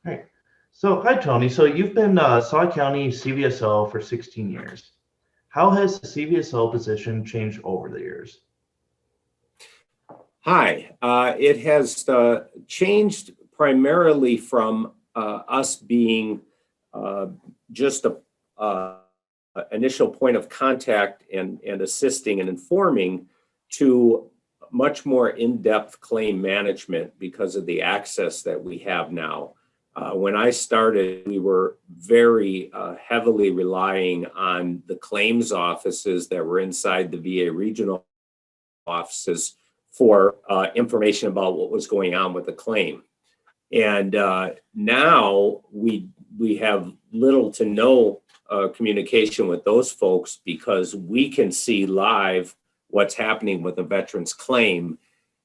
Right. So, hi, Tony. So, you've been Saw County CVSO for 16 years. How has the CVSO position changed over the years? Hi, it has changed primarily from us being uh, just a initial point of contact and assisting and informing to much more in-depth claim management because of the access that we have now. When I started, we were very heavily relying on the claims offices that were inside the VA regional offices for information about what was going on with the claim. And now we have little to no communication with those folks because we can see live what's happening with a veteran's claim.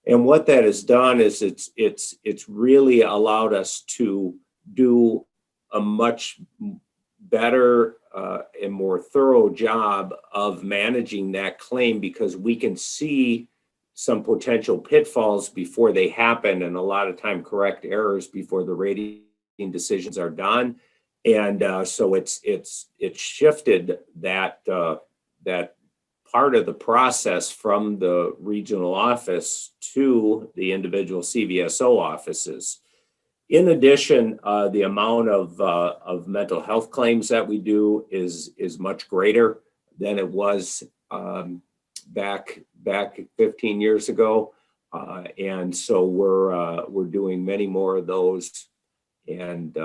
And what that has done is it's really allowed us to do a much better and more thorough job of managing that claim because we can see some potential pitfalls before they happen, and a lot of time correct errors before the rating decisions are done. And so it's shifted that that part of the process from the regional office to the individual CVSO offices. In addition, the amount of mental health claims that we do is much greater than it was back 15 years ago, and so we're doing many more of those, and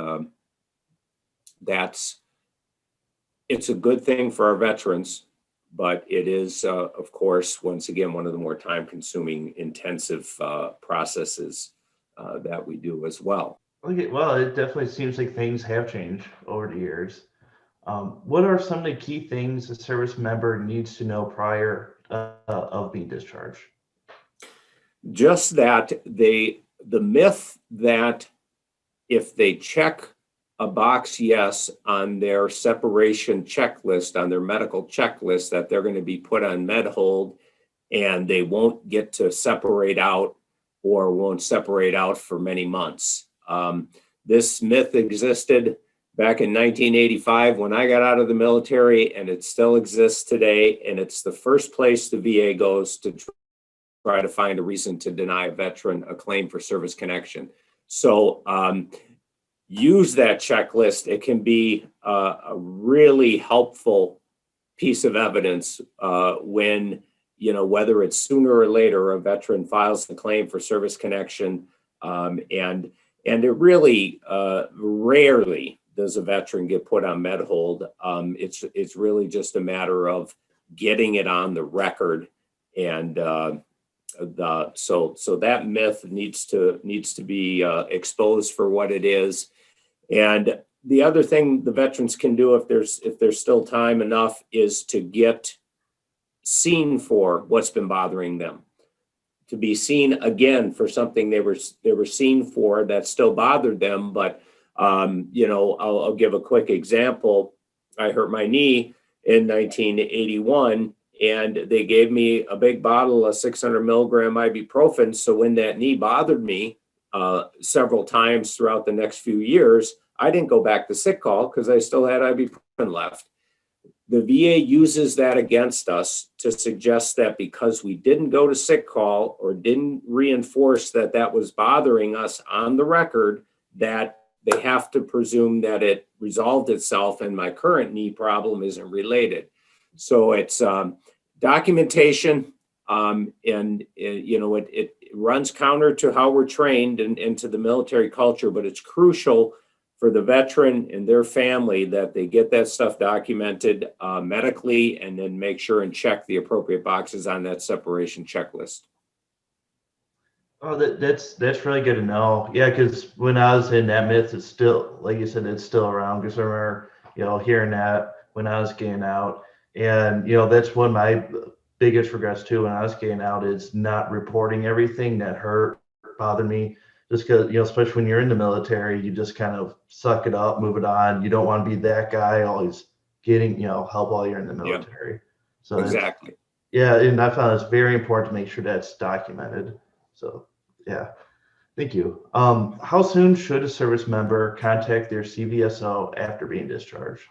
it's a good thing for our veterans, but it is of course once again one of the more time-consuming, intensive processes that we do as well. Okay, well, it definitely seems like things have changed over the years. What are some of the key things a service member needs to know prior of being discharged? Just that the myth that if they check a box yes on their separation checklist, on their medical checklist, that they're going to be put on med hold and they won't get to separate out or won't separate out for many months. This myth existed back in 1985 when I got out of the military, and it still exists today. And it's the first place the VA goes to try to find a reason to deny a veteran a claim for service connection. So use that checklist. It can be a really helpful piece of evidence when, whether it's sooner or later, a veteran files the claim for service connection. And it really rarely does a veteran get put on med hold. It's really just a matter of getting it on the record, and so that myth needs to be exposed for what it is. And the other thing the veterans can do if there's still time enough is to get seen for what's been bothering them, to be seen again for something they were seen for that still bothered them. But I'll give a quick example. I hurt my knee in 1981, and they gave me a big bottle of 600 milligram ibuprofen. So when that knee bothered me several times throughout the next few years, I didn't go back to sick call because I still had ibuprofen left. The VA uses that against us to suggest that because we didn't go to sick call or didn't reinforce that that was bothering us on the record, that they have to presume that it resolved itself and my current knee problem isn't related. So it's documentation, and it runs counter to how we're trained and to the military culture, but it's crucial for the veteran and their family that they get that stuff documented medically, and then make sure and check the appropriate boxes on that separation checklist. Oh, that's really good to know. Yeah, because when I was in that myth, it's still, like you said, it's still around. Because I remember, hearing that when I was getting out, and that's one of my biggest regrets too. When I was getting out, is not reporting everything that hurt, bothered me. Just because, especially when you're in the military, you just kind of suck it up, move it on. You don't want to be that guy always getting, help while you're in the military. Yeah. So exactly. Yeah, and I found it's very important to make sure that's documented. So, yeah. Thank you. How soon should a service member contact their CVSO after being discharged?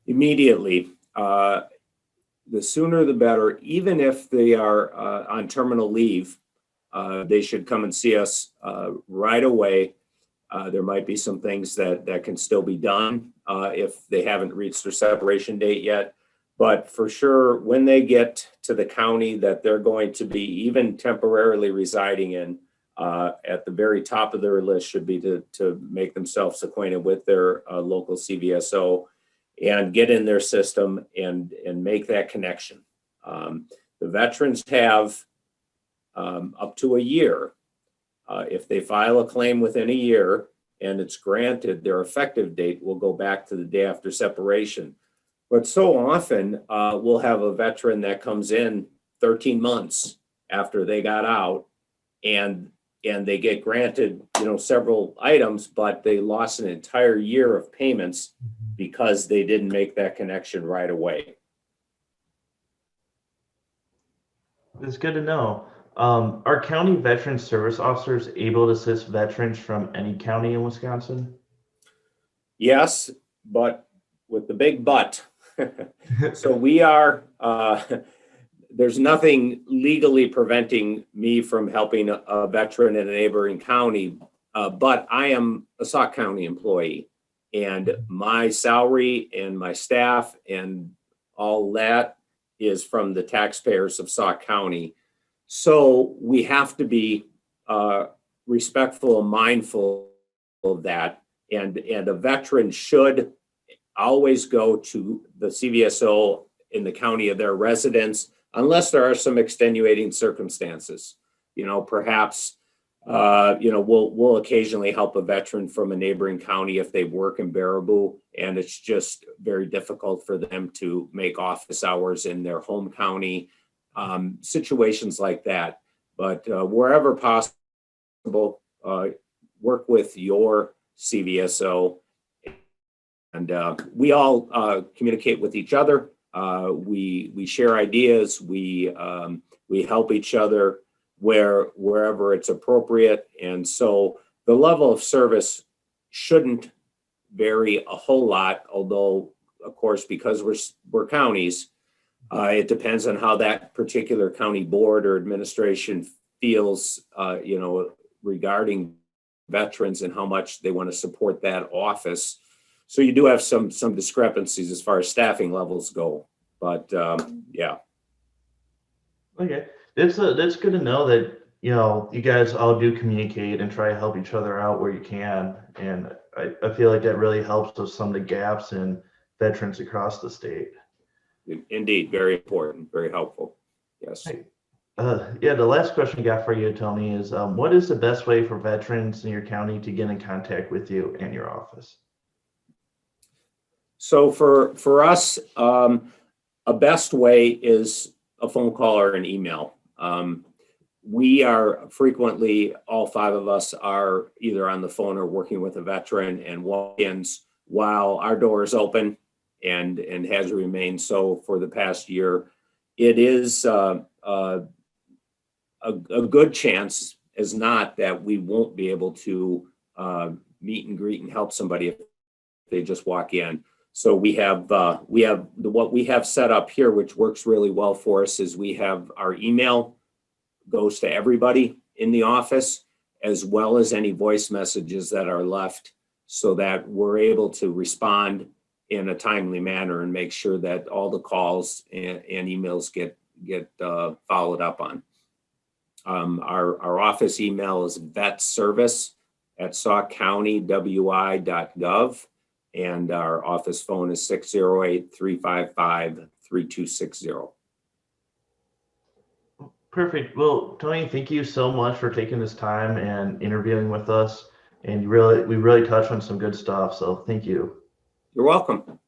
Immediately. The sooner the better. Even if they are on terminal leave, they should come and see us right away. There might be some things that can still be done if they haven't reached their separation date yet. But for sure, when they get to the county that they're going to be even temporarily residing in, at the very top of their list should be to make themselves acquainted with their local CVSO and get in their system and make that connection. The veterans have up to a year. If they file a claim within a year and it's granted, their effective date will go back to the day after separation. But so often we'll have a veteran that comes in 13 months after they got out and they get granted, several items, but they lost an entire year of payments because they didn't make that connection right away. It's good to know. Are county veteran service officers able to assist veterans from any county in Wisconsin? Yes, but with the big but. So we are, there's nothing legally preventing me from helping a veteran in a neighboring county, but I am a Sauk County employee, and my salary and my staff and all that is from the taxpayers of Sauk County. So we have to be respectful and mindful of that, and a veteran should always go to the CVSO in the county of their residence, unless there are some extenuating circumstances. Perhaps, we'll occasionally help a veteran from a neighboring county if they work in Baraboo, and it's just very difficult for them to make office hours in their home county, situations like that. But wherever possible, work with your CVSO. And we all communicate with each other. We share ideas. We help each other wherever it's appropriate. And so the level of service shouldn't vary a whole lot. Although, of course, because we're counties, it depends on how that particular county board or administration feels, regarding veterans and how much they want to support that office. So you do have some discrepancies as far as staffing levels go, but yeah. Okay, that's good to know that you guys all do communicate and try to help each other out where you can, and I feel like that really helps with some of the gaps in veterans across the state. Indeed, very important, very helpful. Yes. Yeah, the last question I got for you, Tony, is what is the best way for veterans in your county to get in contact with you and your office? So for us, a best way is a phone call or an email. We are frequently, all five of us are either on the phone or working with a veteran and walk-ins while our door is open and has remained so for the past year. It is a good chance as not that we won't be able to meet and greet and help somebody if they just walk in. So we have what we have set up here, which works really well for us, is we have our email goes to everybody in the office, as well as any voice messages that are left, so that we're able to respond in a timely manner and make sure that all the calls and emails get followed up on. Our office email is vetservice@saukcountywi.gov. And our office phone is 608-355-3260. Perfect. Well, Tony, thank you so much for taking this time and interviewing with us. And we really touched on some good stuff. So thank you. You're welcome.